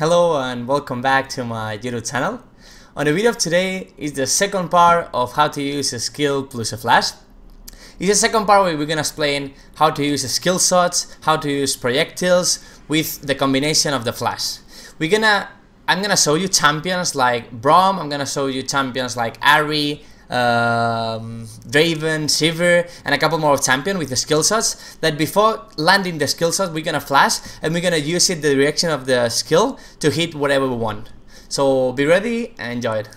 Hello and welcome back to my YouTube channel. On the video of today is the second part of how to use a skill plus a flash. It's the second part where we're gonna explain how to use skill shots, how to use projectiles with the combination of the flash. I'm gonna show you champions like Brom, I'm gonna show you champions like Ahri, Draven, Sivir, and a couple more of champion with the skill shots, that before landing the skill shot we're gonna flash and we're gonna use it the direction of the skill to hit whatever we want. So be ready and enjoy it.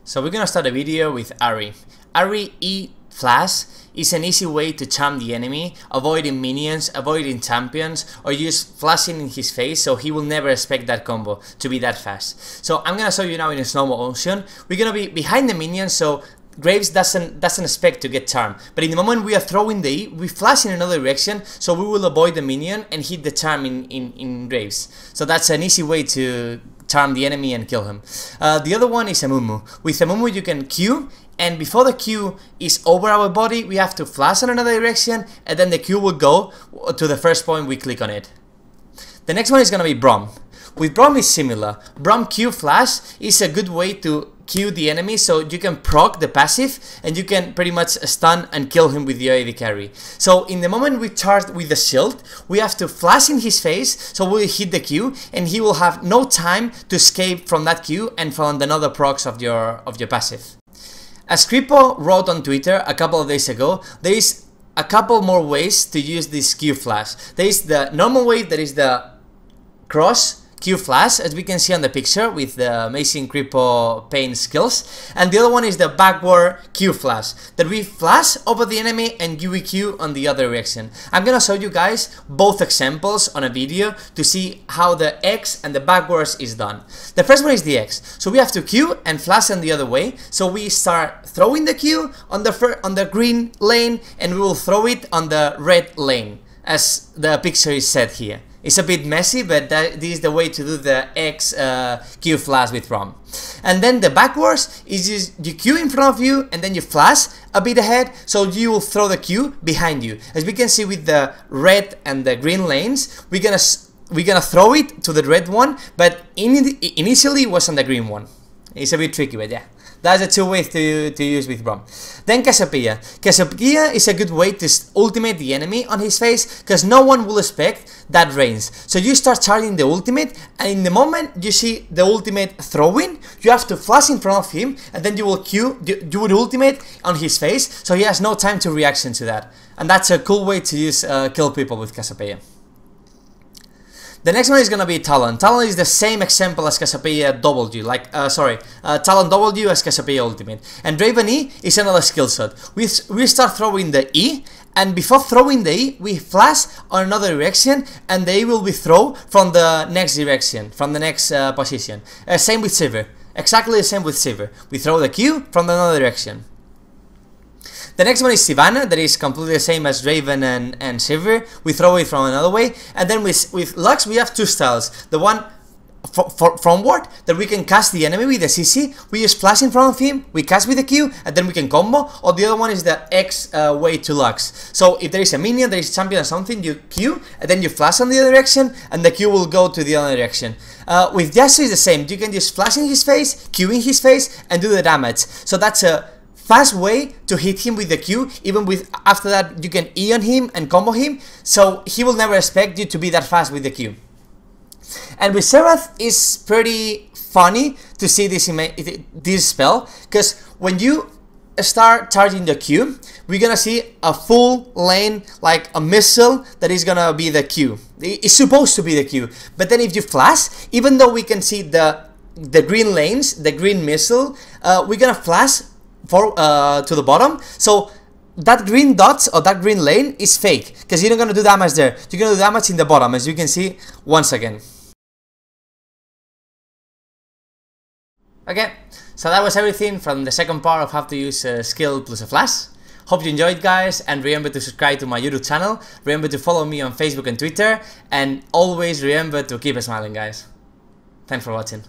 So we're gonna start the video with Ahri. Ahri E flash is an easy way to charm the enemy, avoiding minions, avoiding champions, or use flashing in his face, so he will never expect that combo to be that fast. So I'm gonna show you now in a slow motion. We're gonna be behind the minions, so Graves doesn't expect to get charmed. But in the moment we are throwing the E, we flash in another direction, so we will avoid the minion and hit the charm in Graves. So that's an easy way to charm the enemy and kill him. The other one is Amumu. With Amumu you can Q, and before the Q is over our body, we have to flash in another direction, and then the Q will go to the first point we click on it. The next one is gonna be Brom. With Brom is similar. Brom Q flash is a good way to Q the enemy, so you can proc the passive and you can pretty much stun and kill him with the AD carry. So in the moment we charge with the shield, we have to flash in his face, so we'll hit the Q and he will have no time to escape from that Q and from another procs of your passive. As Krepo wrote on Twitter a couple of days ago, there is a couple more ways to use this Q flash. There is the normal way, there is the cross Q flash, as we can see on the picture with the amazing Krepo paint skills, and the other one is the backward Q flash, that we flash over the enemy and we Q on the other direction. I'm gonna show you guys both examples on a video to see how the X and the backwards is done. The first one is the X, so we have to Q and flash in the other way, so we start throwing the Q on the green lane and we will throw it on the red lane, as the picture is set here. It's a bit messy, but this is the way to do the X Q flash with Brom. And then the backwards is just you Q in front of you and then you flash a bit ahead, so you will throw the Q behind you. As we can see with the red and the green lanes, we're gonna throw it to the red one, but initially it was on the green one. It's a bit tricky, but yeah. That's the two ways to use with Brom. Then Cassiopeia. Cassiopeia is a good way to ultimate the enemy on his face, because no one will expect that range. So you start charging the ultimate, and in the moment you see the ultimate throwing, you have to flash in front of him, and then you will Q, you would ultimate on his face, so he has no time to reaction to that. And that's a cool way to use kill people with Cassiopeia. The next one is gonna be Talon. Talon is the same example as Cassiopeia W, Talon W as Cassiopeia Ultimate. And Draven E is another skill shot. We start throwing the E, and before throwing the E, we flash on another direction, and the E will be thrown from the next direction, from the next position. Same with Sivir. Exactly the same with Sivir. We throw the Q from another direction. The next one is Shyvana, that is completely the same as Draven and Sivir. We throw it from another way. And then with Lux we have two styles. The one frontward, that we can cast the enemy with the CC. We just flash in front of him, we cast with the Q, and then we can combo. Or the other one is the X way to Lux. So if there is a minion, there is a champion or something, you Q, and then you flash on the other direction, and the Q will go to the other direction. With Yasuo is the same. You can just flash in his face, Q in his face, and do the damage. So that's a fast way to hit him with the Q. Even with after that you can E on him and combo him, so he will never expect you to be that fast with the Q. And with Xerath is pretty funny to see this spell, because when you start charging the Q, we're gonna see a full lane, like a missile, that is gonna be the Q. It's supposed to be the Q, but then if you flash, even though we can see the green lanes, the green missile, we're gonna flash to the bottom, so that green dot or that green lane is fake, because you're not gonna do damage there. You're gonna do damage in the bottom, as you can see once again. Okay, so that was everything from the second part of how to use a skill plus a flash. Hope you enjoyed, guys, and remember to subscribe to my YouTube channel. Remember to follow me on Facebook and Twitter, and always remember to keep smiling, guys. Thanks for watching.